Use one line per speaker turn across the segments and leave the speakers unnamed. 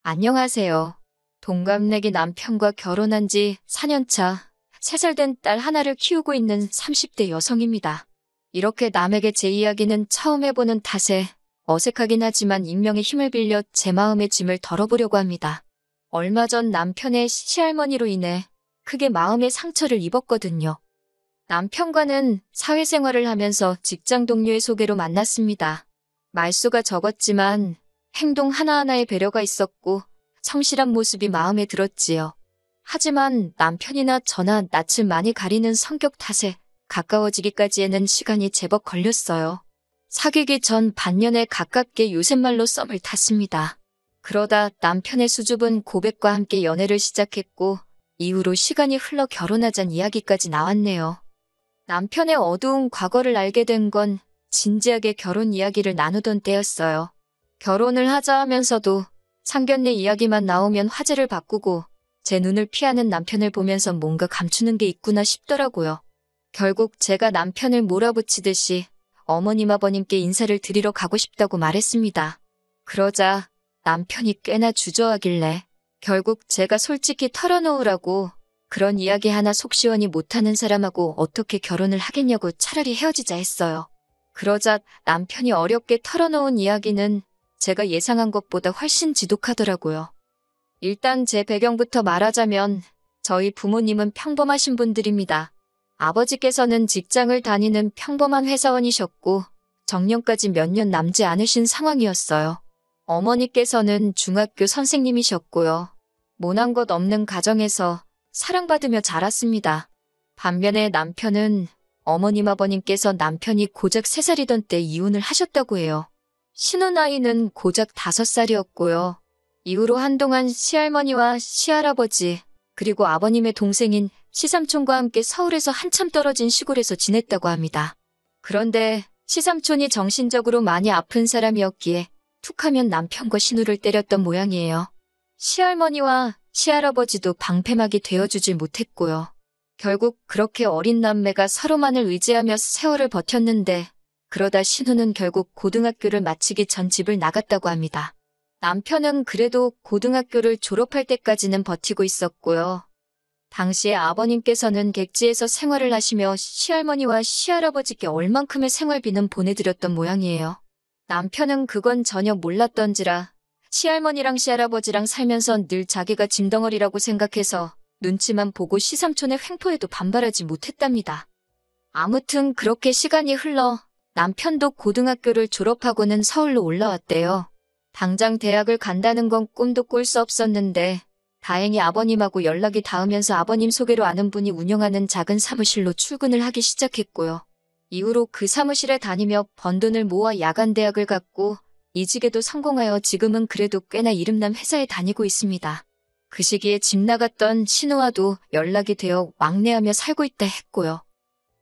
안녕하세요. 동갑내기 남편과 결혼한 지 4년 차, 3살 된 딸 하나를 키우고 있는 30대 여성입니다. 이렇게 남에게 제 이야기는 처음 해보는 탓에 어색하긴 하지만 익명의 힘을 빌려 제 마음의 짐을 덜어보려고 합니다. 얼마 전 남편의 시할머니로 인해 크게 마음의 상처를 입었거든요. 남편과는 사회생활을 하면서 직장 동료의 소개로 만났습니다. 말수가 적었지만 행동 하나하나에 배려가 있었고 성실한 모습이 마음에 들었지요. 하지만 남편이나 저나 낯을 많이 가리는 성격 탓에 가까워지기까지에는 시간이 제법 걸렸어요. 사귀기 전 반년에 가깝게 요새말로 썸을 탔습니다. 그러다 남편의 수줍은 고백과 함께 연애를 시작했고 이후로 시간이 흘러 결혼하자는 이야기까지 나왔네요. 남편의 어두운 과거를 알게 된 건 진지하게 결혼 이야기를 나누던 때였어요. 결혼을 하자 하면서도 상견례 이야기만 나오면 화제를 바꾸고 제 눈을 피하는 남편을 보면서 뭔가 감추는 게 있구나 싶더라고요. 결국 제가 남편을 몰아붙이듯이 어머님 아버님께 인사를 드리러 가고 싶다고 말했습니다. 그러자 남편이 꽤나 주저하길래 결국 제가 솔직히 털어놓으라고 그런 이야기 하나 속 시원히 못하는 사람하고 어떻게 결혼을 하겠냐고 차라리 헤어지자 했어요. 그러자 남편이 어렵게 털어놓은 이야기는 제가 예상한 것보다 훨씬 지독하더라고요. 일단 제 배경부터 말하자면 저희 부모님은 평범하신 분들입니다. 아버지께서는 직장을 다니는 평범한 회사원이셨고 정년까지 몇 년 남지 않으신 상황이었어요. 어머니께서는 중학교 선생님이셨고요. 모난 것 없는 가정에서 사랑받으며 자랐습니다. 반면에 남편은 어머님 아버님께서 남편이 고작 3살이던 때 이혼을 하셨다고 해요. 신혼 나이는 고작 5살이었고요. 이후로 한동안 시할머니와 시할아버지 그리고 아버님의 동생인 시삼촌과 함께 서울에서 한참 떨어진 시골에서 지냈다고 합니다. 그런데 시삼촌이 정신적으로 많이 아픈 사람이었기에 툭하면 남편과 신우를 때렸던 모양이에요. 시할머니와 시할아버지도 방패막이 되어주질 못했고요. 결국 그렇게 어린 남매가 서로만을 의지하며 세월을 버텼는데 그러다 신우는 결국 고등학교를 마치기 전 집을 나갔다고 합니다. 남편은 그래도 고등학교를 졸업할 때까지는 버티고 있었고요. 당시에 아버님께서는 객지에서 생활을 하시며 시할머니와 시할아버지께 얼만큼의 생활비는 보내드렸던 모양이에요. 남편은 그건 전혀 몰랐던지라 시할머니랑 시할아버지랑 살면서 늘 자기가 짐덩어리라고 생각해서 눈치만 보고 시삼촌의 횡포에도 반발하지 못했답니다. 아무튼 그렇게 시간이 흘러 남편도 고등학교를 졸업하고는 서울로 올라왔대요. 당장 대학을 간다는 건 꿈도 꿀 수 없었는데 다행히 아버님하고 연락이 닿으면서 아버님 소개로 아는 분이 운영하는 작은 사무실로 출근을 하기 시작했고요. 이후로 그 사무실에 다니며 번 돈을 모아 야간 대학을 갔고 이직에도 성공하여 지금은 그래도 꽤나 이름난 회사에 다니고 있습니다. 그 시기에 집 나갔던 신우와도 연락이 되어 왕래하며 살고 있다 했고요.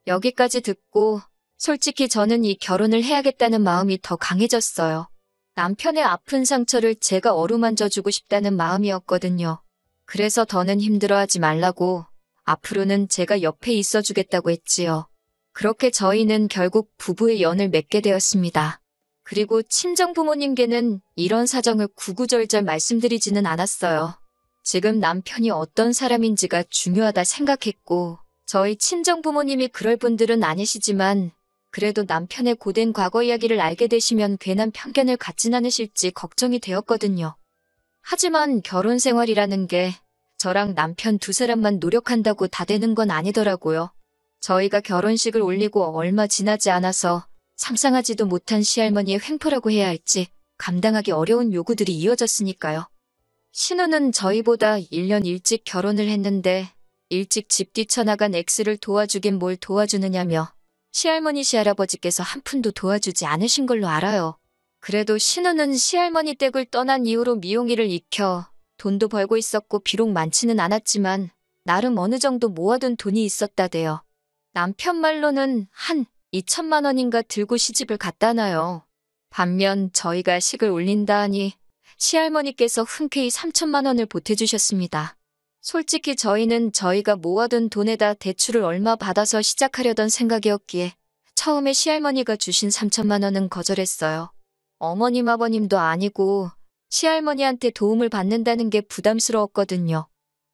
여기까지 듣고 솔직히 저는 이 결혼을 해야겠다는 마음이 더 강해졌어요. 남편의 아픈 상처를 제가 어루만져주고 싶다는 마음이었거든요. 그래서 더는 힘들어하지 말라고 앞으로는 제가 옆에 있어주겠다고 했지요. 그렇게 저희는 결국 부부의 연을 맺게 되었습니다. 그리고 친정부모님께는 이런 사정을 구구절절 말씀드리지는 않았어요. 지금 남편이 어떤 사람인지가 중요하다 생각했고 저희 친정부모님이 그럴 분들은 아니시지만 그래도 남편의 고된 과거 이야기를 알게 되시면 괜한 편견을 갖진 않으실지 걱정이 되었거든요. 하지만 결혼 생활이라는 게 저랑 남편 2사람만 노력한다고 다 되는 건 아니더라고요. 저희가 결혼식을 올리고 얼마 지나지 않아서 상상하지도 못한 시할머니의 횡포라고 해야 할지 감당하기 어려운 요구들이 이어졌으니까요. 신우는 저희보다 1년 일찍 결혼을 했는데 일찍 집 뛰쳐나간 X를 도와주긴 뭘 도와주느냐며 시할머니 시할아버지께서 한 푼도 도와주지 않으신 걸로 알아요. 그래도 신우는 시할머니 댁을 떠난 이후로 미용일을 익혀 돈도 벌고 있었고 비록 많지는 않았지만 나름 어느 정도 모아둔 돈이 있었다대요. 남편 말로는 한 2천만 원인가 들고 시집을 갔다나요. 반면 저희가 식을 올린다 하니 시할머니께서 흔쾌히 3천만 원을 보태주셨습니다. 솔직히 저희는 저희가 모아둔 돈에다 대출을 얼마 받아서 시작하려던 생각이었기에 처음에 시할머니가 주신 3천만 원은 거절했어요. 어머님 아버님도 아니고 시할머니한테 도움을 받는다는 게 부담스러웠거든요.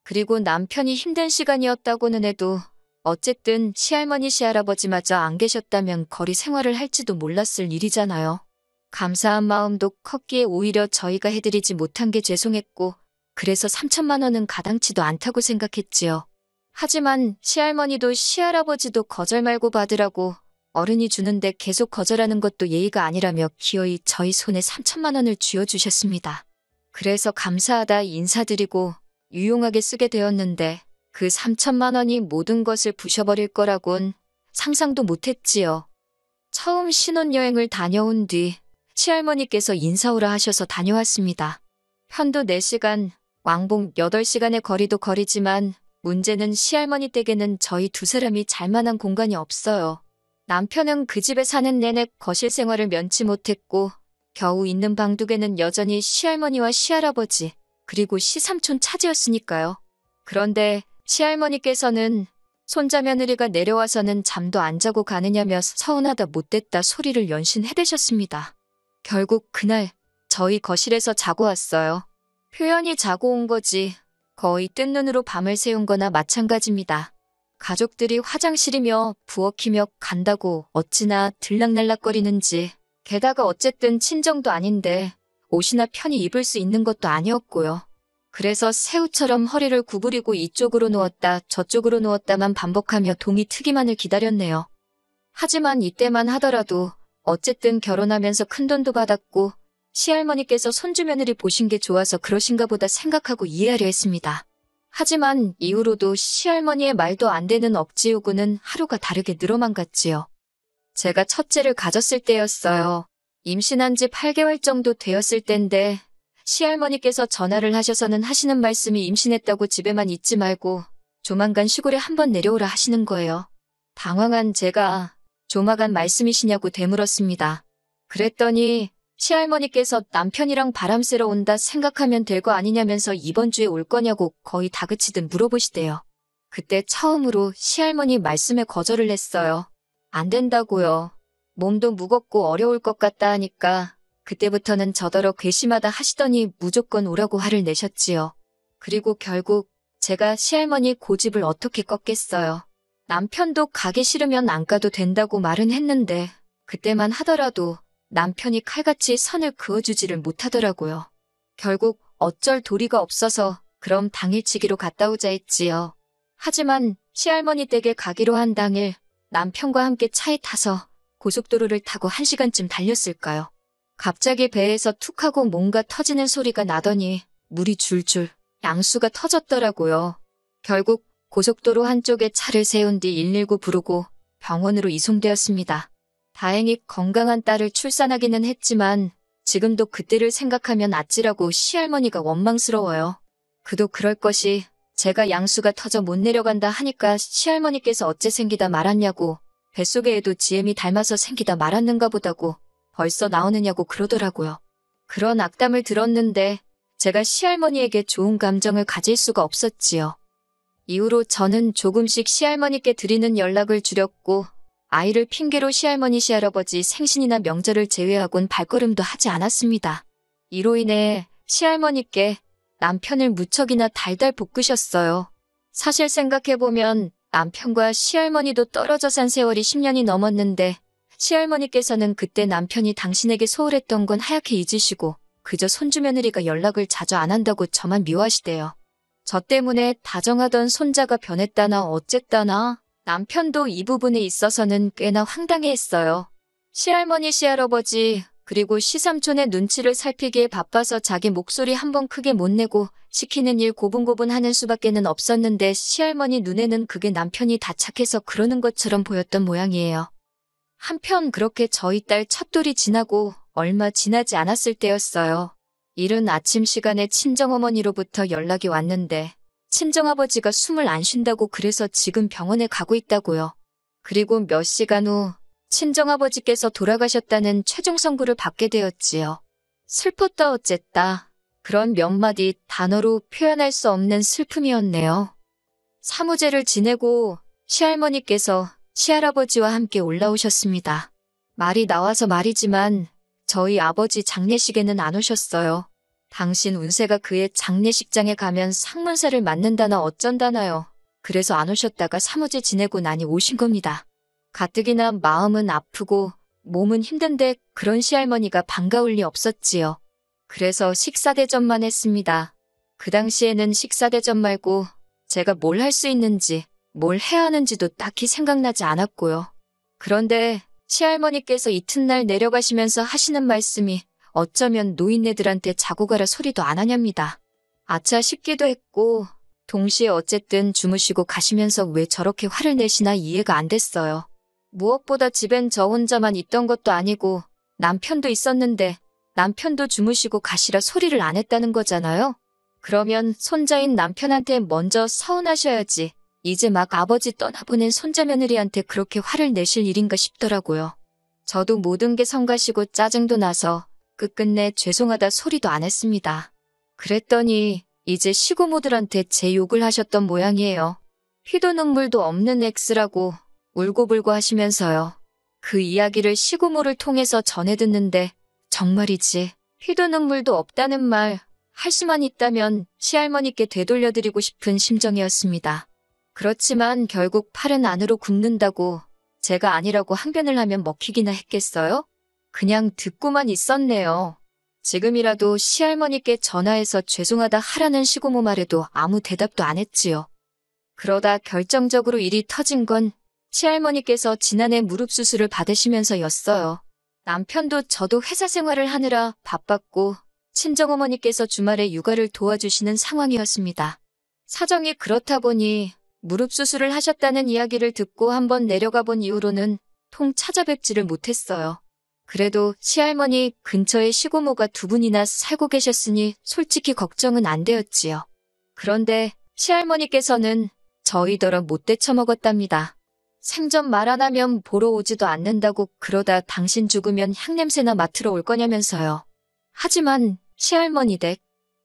그리고 남편이 힘든 시간이었다고는 해도 어쨌든 시할머니 시할아버지마저 안 계셨다면 거리 생활을 할지도 몰랐을 일이잖아요. 감사한 마음도 컸기에 오히려 저희가 해드리지 못한 게 죄송했고 그래서 3천만 원은 가당치도 않다고 생각했지요. 하지만 시할머니도 시할아버지도 거절 말고 받으라고 어른이 주는데 계속 거절하는 것도 예의가 아니라며 기어이 저희 손에 3천만 원을 쥐어주셨습니다. 그래서 감사하다 인사드리고 유용하게 쓰게 되었는데 그 3천만 원이 모든 것을 부셔버릴 거라곤 상상도 못했지요. 처음 신혼여행을 다녀온 뒤 시할머니께서 인사오라 하셔서 다녀왔습니다. 편도 4시간, 왕복 8시간의 거리도 거리지만 문제는 시할머니 댁에는 저희 두 사람이 잘 만한 공간이 없어요. 남편은 그 집에 사는 내내 거실 생활을 면치 못했고 겨우 있는 방 2개는 여전히 시할머니와 시할아버지 그리고 시삼촌 차지였으니까요. 그런데 시할머니께서는 손자 며느리가 내려와서는 잠도 안 자고 가느냐며 서운하다 못됐다 소리를 연신 해대셨습니다. 결국 그날 저희 거실에서 자고 왔어요. 표현이 자고 온 거지 거의 뜬 눈으로 밤을 새운 거나 마찬가지입니다. 가족들이 화장실이며 부엌이며 간다고 어찌나 들락날락거리는지 게다가 어쨌든 친정도 아닌데 옷이나 편히 입을 수 있는 것도 아니었고요. 그래서 새우처럼 허리를 구부리고 이쪽으로 누웠다 저쪽으로 누웠다만 반복하며 동이 트기만을 기다렸네요. 하지만 이때만 하더라도 어쨌든 결혼하면서 큰돈도 받았고 시할머니께서 손주 며느리 보신 게 좋아서 그러신가 보다 생각하고 이해하려 했습니다. 하지만 이후로도 시할머니의 말도 안 되는 억지 요구는 하루가 다르게 늘어만 갔지요. 제가 첫째를 가졌을 때였어요. 임신한 지 8개월 정도 되었을 때인데 시할머니께서 전화를 하셔서는 하시는 말씀이 임신했다고 집에만 있지 말고 조만간 시골에 한번 내려오라 하시는 거예요. 당황한 제가 조만간 말씀이시냐고 되물었습니다. 그랬더니 시할머니께서 남편이랑 바람 쐬러 온다 생각하면 될 거 아니냐면서 이번 주에 올 거냐고 거의 다그치듯 물어보시대요. 그때 처음으로 시할머니 말씀에 거절을 했어요. 안 된다고요. 몸도 무겁고 어려울 것 같다 하니까 그때부터는 저더러 괘씸하다 하시더니 무조건 오라고 화를 내셨지요. 그리고 결국 제가 시할머니 고집을 어떻게 꺾겠어요. 남편도 가기 싫으면 안 가도 된다고 말은 했는데 그때만 하더라도 남편이 칼같이 선을 그어주지를 못하더라고요. 결국 어쩔 도리가 없어서 그럼 당일치기로 갔다 오자 했지요. 하지만 시할머니 댁에 가기로 한 당일 남편과 함께 차에 타서 고속도로를 타고 1시간쯤 달렸을까요. 갑자기 배에서 툭 하고 뭔가 터지는 소리가 나더니 물이 줄줄 양수가 터졌더라고요. 결국 고속도로 한쪽에 차를 세운 뒤 119 부르고 병원으로 이송되었습니다. 다행히 건강한 딸을 출산하기는 했지만 지금도 그때를 생각하면 아찔하고 시할머니가 원망스러워요. 그도 그럴 것이 제가 양수가 터져 못 내려간다 하니까 시할머니께서 어째 생기다 말았냐고 뱃속에 애도 지엠이 닮아서 생기다 말았는가 보다고 벌써 나오느냐고 그러더라고요. 그런 악담을 들었는데 제가 시할머니에게 좋은 감정을 가질 수가 없었지요. 이후로 저는 조금씩 시할머니께 드리는 연락을 줄였고 아이를 핑계로 시할머니 시할아버지 생신이나 명절을 제외하곤 발걸음도 하지 않았습니다. 이로 인해 시할머니께 남편을 무척이나 달달 볶으셨어요. 사실 생각해보면 남편과 시할머니도 떨어져 산 세월이 10년이 넘었는데 시할머니께서는 그때 남편이 당신에게 소홀했던 건 하얗게 잊으시고 그저 손주 며느리가 연락을 자주 안 한다고 저만 미워하시대요. 저 때문에 다정하던 손자가 변했다나 어쨌다나 남편도 이 부분에 있어서는 꽤나 황당해했어요. 시할머니 시할아버지 그리고 시삼촌의 눈치를 살피기에 바빠서 자기 목소리 한 번 크게 못 내고 시키는 일 고분고분하는 수밖에는 없었는데 시할머니 눈에는 그게 남편이 다 착해서 그러는 것처럼 보였던 모양이에요. 한편 그렇게 저희 딸 첫돌이 지나고 얼마 지나지 않았을 때였어요. 이른 아침 시간에 친정어머니로부터 연락이 왔는데 친정아버지가 숨을 안 쉰다고 그래서 지금 병원에 가고 있다고요. 그리고 몇 시간 후 친정아버지께서 돌아가셨다는 최종 선고를 받게 되었지요. 슬펐다 어쨌다. 그런 몇 마디 단어로 표현할 수 없는 슬픔이었네요. 사무제를 지내고 시할머니께서 시할아버지와 함께 올라오셨습니다. 말이 나와서 말이지만 저희 아버지 장례식에는 안 오셨어요. 당신 운세가 그의 장례식장에 가면 상문사를 맞는다나 어쩐다나요. 그래서 안 오셨다가 사무직 지내고 나니 오신 겁니다. 가뜩이나 마음은 아프고 몸은 힘든데 그런 시할머니가 반가울 리 없었지요. 그래서 식사대접만 했습니다. 그 당시에는 식사대접 말고 제가 뭘 할 수 있는지, 뭘 해야 하는지도 딱히 생각나지 않았고요. 그런데 시할머니께서 이튿날 내려가시면서 하시는 말씀이 어쩌면 노인네들한테 자고 가라 소리도 안 하냐입니다. 아차 싶기도 했고 동시에 어쨌든 주무시고 가시면서 왜 저렇게 화를 내시나 이해가 안 됐어요. 무엇보다 집엔 저 혼자만 있던 것도 아니고 남편도 있었는데 남편도 주무시고 가시라 소리를 안 했다는 거잖아요. 그러면 손자인 남편한테 먼저 서운하셔야지. 이제 막 아버지 떠나보낸 손자 며느리한테 그렇게 화를 내실 일인가 싶더라고요. 저도 모든 게 성가시고 짜증도 나서 끝끝내 죄송하다 소리도 안 했습니다. 그랬더니 이제 시고모들한테 제 욕을 하셨던 모양이에요. 피도 눈물도 없는 X라고 울고불고 하시면서요. 그 이야기를 시고모를 통해서 전해 듣는데 정말이지 피도 눈물도 없다는 말 할 수만 있다면 시할머니께 되돌려드리고 싶은 심정이었습니다. 그렇지만 결국 팔은 안으로 굽는다고 제가 아니라고 항변을 하면 먹히기나 했겠어요? 그냥 듣고만 있었네요. 지금이라도 시할머니께 전화해서 죄송하다 하라는 시고모 말에도 아무 대답도 안 했지요. 그러다 결정적으로 일이 터진 건 시할머니께서 지난해 무릎 수술을 받으시면서였어요. 남편도 저도 회사 생활을 하느라 바빴고 친정어머니께서 주말에 육아를 도와주시는 상황이었습니다. 사정이 그렇다 보니 무릎 수술을 하셨다는 이야기를 듣고 한번 내려가 본 이후로는 통 찾아뵙지를 못했어요. 그래도 시할머니 근처에 시고모가 두 분이나 살고 계셨으니 솔직히 걱정은 안 되었지요. 그런데 시할머니께서는 저희더러 못 대처먹었답니다. 생전 말 안 하면 보러 오지도 않는다고 그러다 당신 죽으면 향냄새나 맡으러 올 거냐면서요. 하지만 시할머니 댁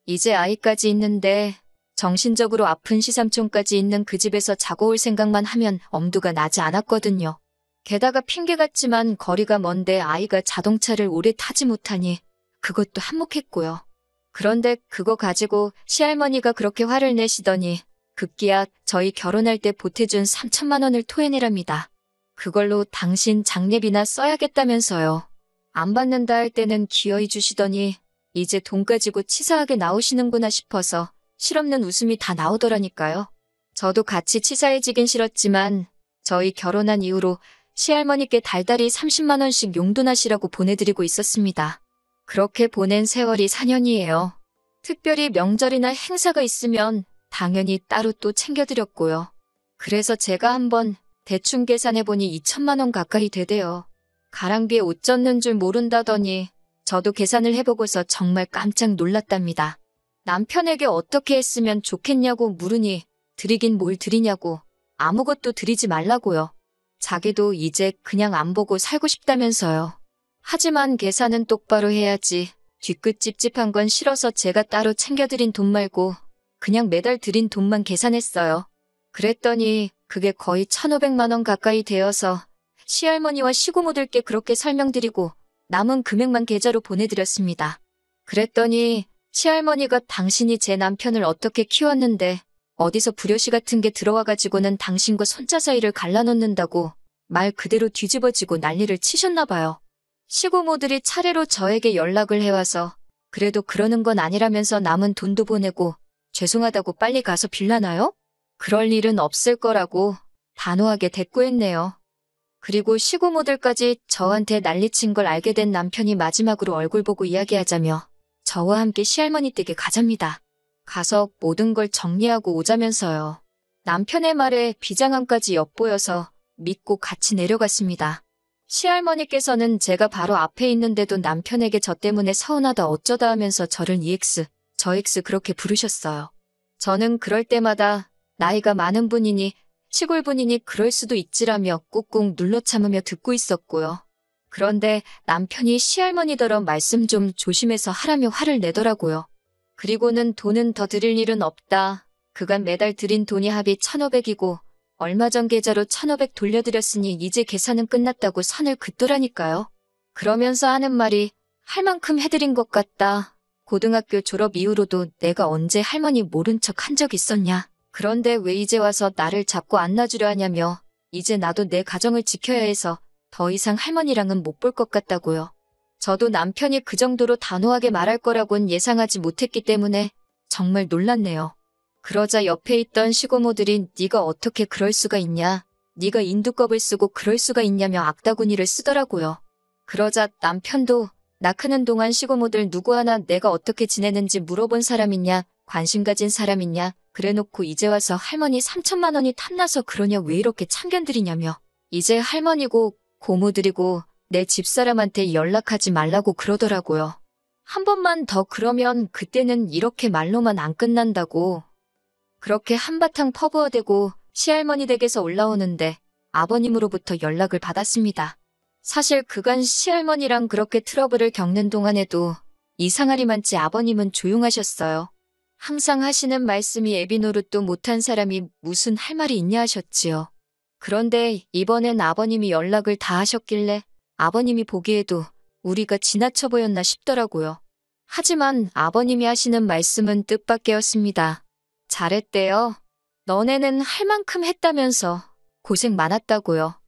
이제 아이까지 있는데 정신적으로 아픈 시삼촌까지 있는 그 집에서 자고 올 생각만 하면 엄두가 나지 않았거든요. 게다가 핑계 같지만 거리가 먼데 아이가 자동차를 오래 타지 못하니 그것도 한몫했고요. 그런데 그거 가지고 시할머니가 그렇게 화를 내시더니 급기야 저희 결혼할 때 보태준 3천만 원을 토해내랍니다. 그걸로 당신 장례비나 써야겠다면서요. 안 받는다 할 때는 기어이 주시더니 이제 돈 가지고 치사하게 나오시는구나 싶어서 실없는 웃음이 다 나오더라니까요. 저도 같이 치사해지긴 싫었지만 저희 결혼한 이후로 시할머니께 달달이 30만 원씩 용돈하시라고 보내드리고 있었습니다. 그렇게 보낸 세월이 4년이에요. 특별히 명절이나 행사가 있으면 당연히 따로 또 챙겨드렸고요. 그래서 제가 한번 대충 계산해보니 2천만 원 가까이 되대요. 가랑비에 옷 젖는 줄 모른다더니 저도 계산을 해보고서 정말 깜짝 놀랐답니다. 남편에게 어떻게 했으면 좋겠냐고 물으니 드리긴 뭘 드리냐고 아무것도 드리지 말라고요. 자기도 이제 그냥 안 보고 살고 싶다면서요. 하지만 계산은 똑바로 해야지. 뒤끝 찝찝한 건 싫어서 제가 따로 챙겨드린 돈 말고 그냥 매달 드린 돈만 계산했어요. 그랬더니 그게 거의 1,500만 원 가까이 되어서 시할머니와 시고모들께 그렇게 설명드리고 남은 금액만 계좌로 보내드렸습니다. 그랬더니 시할머니가 당신이 제 남편을 어떻게 키웠는데 어디서 불효시 같은 게 들어와가지고는 당신과 손자 사이를 갈라놓는다고 말 그대로 뒤집어지고 난리를 치셨나 봐요. 시고모들이 차례로 저에게 연락을 해와서 그래도 그러는 건 아니라면서 남은 돈도 보내고 죄송하다고 빨리 가서 빌라나요? 그럴 일은 없을 거라고 단호하게 대꾸했네요. 그리고 시고모들까지 저한테 난리친 걸 알게 된 남편이 마지막으로 얼굴 보고 이야기하자며 저와 함께 시할머니 댁에 가잡니다. 가서 모든 걸 정리하고 오자면서요. 남편의 말에 비장함까지 엿보여서 믿고 같이 내려갔습니다. 시할머니께서는 제가 바로 앞에 있는데도 남편에게 저 때문에 서운하다 어쩌다 하면서 저를 EX, 저 X 그렇게 부르셨어요. 저는 그럴 때마다 나이가 많은 분이니 시골 분이니 그럴 수도 있지라며 꾹꾹 눌러 참으며 듣고 있었고요. 그런데 남편이 시할머니더러 말씀 좀 조심해서 하라며 화를 내더라고요. 그리고는 돈은 더 드릴 일은 없다. 그간 매달 드린 돈이 합이 1,500이고 얼마 전 계좌로 1,500 돌려드렸으니 이제 계산은 끝났다고 선을 긋더라니까요. 그러면서 하는 말이 할 만큼 해드린 것 같다. 고등학교 졸업 이후로도 내가 언제 할머니 모른 척 한 적 있었냐. 그런데 왜 이제 와서 나를 잡고 안놔주려 하냐며 이제 나도 내 가정을 지켜야 해서 더 이상 할머니랑은 못 볼 것 같다고요. 저도 남편이 그 정도로 단호하게 말할 거라곤 예상하지 못했기 때문에 정말 놀랐네요. 그러자 옆에 있던 시고모들이 네가 어떻게 그럴 수가 있냐. 네가 인두껍을 쓰고 그럴 수가 있냐며 악다구니를 쓰더라고요. 그러자 남편도 나 크는 동안 시고모들 누구 하나 내가 어떻게 지내는지 물어본 사람 있냐, 관심 가진 사람 있냐, 그래놓고 이제 와서 할머니 3천만 원이 탐나서 그러냐 왜 이렇게 참견들이냐며 이제 할머니고 고모들이고 내 집사람한테 연락하지 말라고 그러더라고요. 한 번만 더 그러면 그때는 이렇게 말로만 안 끝난다고. 그렇게 한바탕 퍼부어대고 시할머니 댁에서 올라오는데 아버님으로부터 연락을 받았습니다. 사실 그간 시할머니랑 그렇게 트러블을 겪는 동안에도 이상하리만치 아버님은 조용하셨어요. 항상 하시는 말씀이 애비 노릇도 못한 사람이 무슨 할 말이 있냐 하셨지요. 그런데 이번엔 아버님이 연락을 다 하셨길래 아버님이 보기에도 우리가 지나쳐 보였나 싶더라고요. 하지만 아버님이 하시는 말씀은 뜻밖이었습니다. 잘했대요. 너네는 할 만큼 했다면서 고생 많았다고요.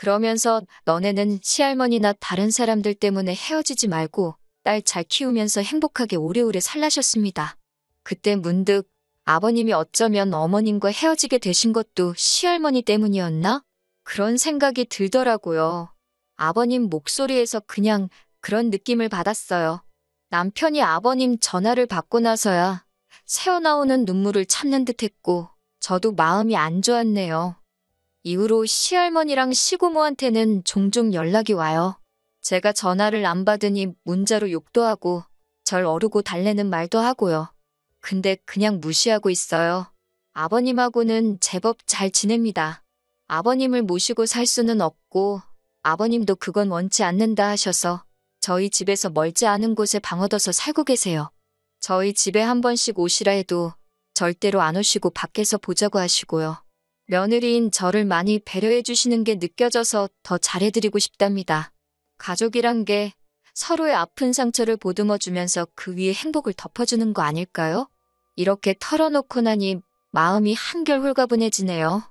그러면서 너네는 시할머니나 다른 사람들 때문에 헤어지지 말고 딸 잘 키우면서 행복하게 오래오래 살라셨습니다. 그때 문득 아버님이 어쩌면 어머님과 헤어지게 되신 것도 시할머니 때문이었나? 그런 생각이 들더라고요. 아버님 목소리에서 그냥 그런 느낌을 받았어요. 남편이 아버님 전화를 받고 나서야 새어나오는 눈물을 참는 듯했고 저도 마음이 안 좋았네요. 이후로 시할머니랑 시고모한테는 종종 연락이 와요. 제가 전화를 안 받으니 문자로 욕도 하고 절 어르고 달래는 말도 하고요. 근데 그냥 무시하고 있어요. 아버님하고는 제법 잘 지냅니다. 아버님을 모시고 살 수는 없고 아버님도 그건 원치 않는다 하셔서 저희 집에서 멀지 않은 곳에 방 얻어서 살고 계세요. 저희 집에 한 번씩 오시라 해도 절대로 안 오시고 밖에서 보자고 하시고요. 며느리인 저를 많이 배려해 주시는 게 느껴져서 더 잘해드리고 싶답니다. 가족이란 게 서로의 아픈 상처를 보듬어 주면서 그 위에 행복을 덮어주는 거 아닐까요? 이렇게 털어놓고 나니 마음이 한결 홀가분해지네요.